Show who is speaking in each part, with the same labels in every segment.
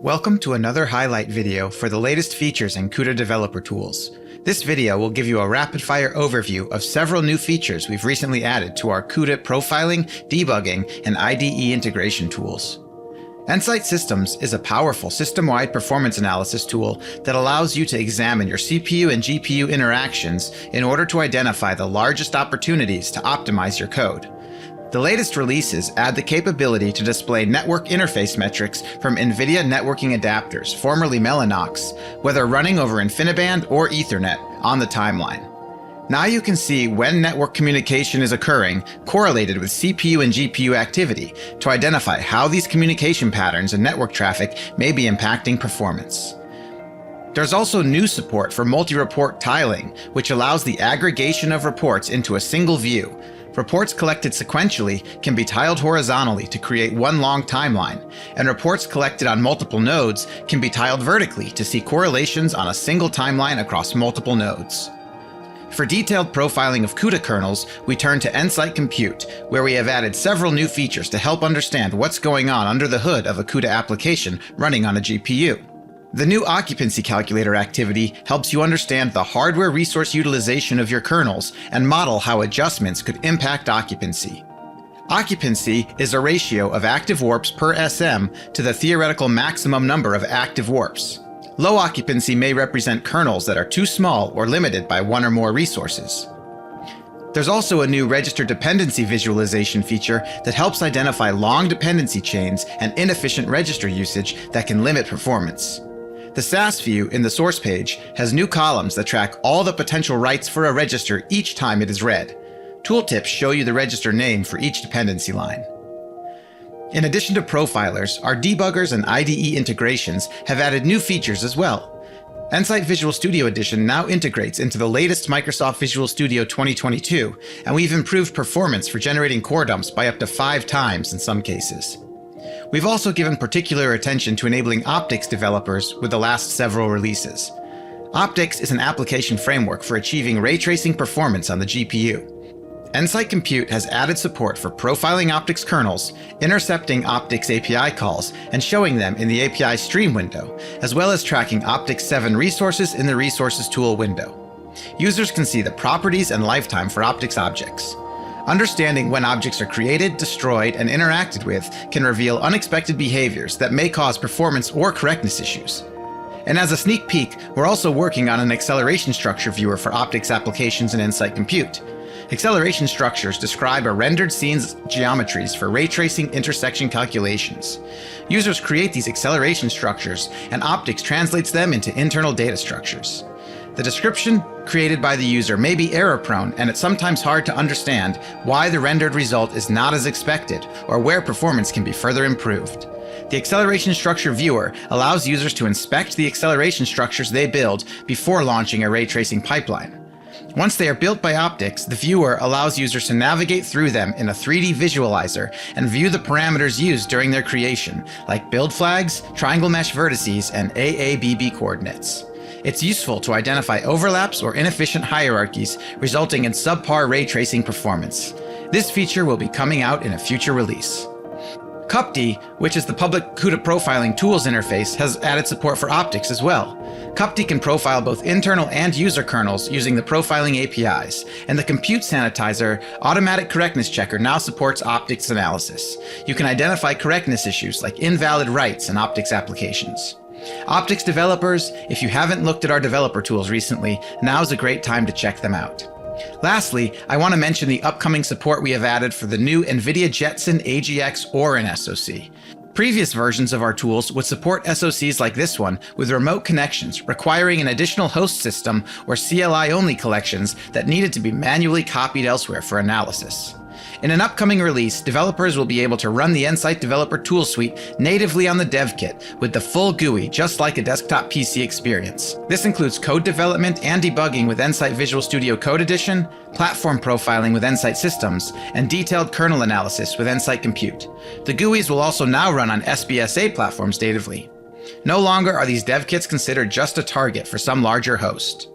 Speaker 1: Welcome to another highlight video for the latest features in CUDA Developer Tools. This video will give you a rapid-fire overview of several new features we've recently added to our CUDA profiling, debugging, and IDE integration tools. Ensight Systems is a powerful system-wide performance analysis tool that allows you to examine your CPU and GPU interactions in order to identify the largest opportunities to optimize your code. The latest releases add the capability to display network interface metrics from NVIDIA networking adapters, formerly Mellanox, whether running over InfiniBand or Ethernet, on the timeline. Now you can see when network communication is occurring correlated with CPU and GPU activity to identify how these communication patterns and network traffic may be impacting performance. There's also new support for multi-report tiling, which allows the aggregation of reports into a single view. Reports collected sequentially can be tiled horizontally to create one long timeline, and reports collected on multiple nodes can be tiled vertically to see correlations on a single timeline across multiple nodes. For detailed profiling of CUDA kernels, we turn to Ensight Compute, where we have added several new features to help understand what's going on under the hood of a CUDA application running on a GPU. The new occupancy calculator activity helps you understand the hardware resource utilization of your kernels and model how adjustments could impact occupancy. Occupancy is a ratio of active warps per SM to the theoretical maximum number of active warps. Low occupancy may represent kernels that are too small or limited by one or more resources. There's also a new register dependency visualization feature that helps identify long dependency chains and inefficient register usage that can limit performance. The SAS view in the source page has new columns that track all the potential writes for a register each time it is read. Tooltips show you the register name for each dependency line. In addition to profilers, our debuggers and IDE integrations have added new features as well. Ensight Visual Studio Edition now integrates into the latest Microsoft Visual Studio 2022, and we've improved performance for generating core dumps by up to 5 times in some cases. We've also given particular attention to enabling OptiX developers with the last several releases. OptiX is an application framework for achieving ray tracing performance on the GPU. Ensight Compute has added support for profiling OptiX kernels, intercepting OptiX API calls, and showing them in the API stream window, as well as tracking OptiX 7 resources in the Resources tool window. Users can see the properties and lifetime for OptiX objects. Understanding when objects are created, destroyed, and interacted with can reveal unexpected behaviors that may cause performance or correctness issues. And as a sneak peek, we're also working on an acceleration structure viewer for OptiX applications in Ensight Compute. Acceleration structures describe a rendered scene's geometries for ray tracing intersection calculations. Users create these acceleration structures, and OptiX translates them into internal data structures. The description created by the user may be error-prone, and it's sometimes hard to understand why the rendered result is not as expected or where performance can be further improved. The Acceleration Structure Viewer allows users to inspect the acceleration structures they build before launching a ray tracing pipeline. Once they are built by OptiX, the viewer allows users to navigate through them in a 3D visualizer and view the parameters used during their creation, like build flags, triangle mesh vertices, and AABB coordinates. It's useful to identify overlaps or inefficient hierarchies, resulting in subpar ray tracing performance. This feature will be coming out in a future release. CUPD, which is the public CUDA profiling tools interface, has added support for OptiX as well. CUPD can profile both internal and user kernels using the profiling APIs, and the Compute Sanitizer automatic correctness checker now supports OptiX analysis. You can identify correctness issues like invalid writes in OptiX applications. OptiX developers, if you haven't looked at our developer tools recently, now's a great time to check them out. Lastly, I want to mention the upcoming support we have added for the new NVIDIA Jetson AGX Orin SoC. Previous versions of our tools would support SoCs like this one with remote connections, requiring an additional host system or CLI-only collections that needed to be manually copied elsewhere for analysis. In an upcoming release, developers will be able to run the Ensight Developer Tools suite natively on the dev kit with the full GUI, just like a desktop PC experience. This includes code development and debugging with Ensight Visual Studio Code Edition, platform profiling with Ensight Systems, and detailed kernel analysis with Ensight Compute. The GUIs will also now run on SBSA platforms natively. No longer are these dev kits considered just a target for some larger host.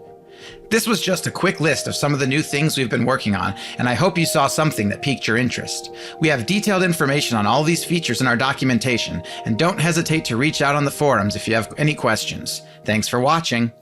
Speaker 1: This was just a quick list of some of the new things we've been working on, and I hope you saw something that piqued your interest. We have detailed information on all these features in our documentation, and don't hesitate to reach out on the forums if you have any questions. Thanks for watching.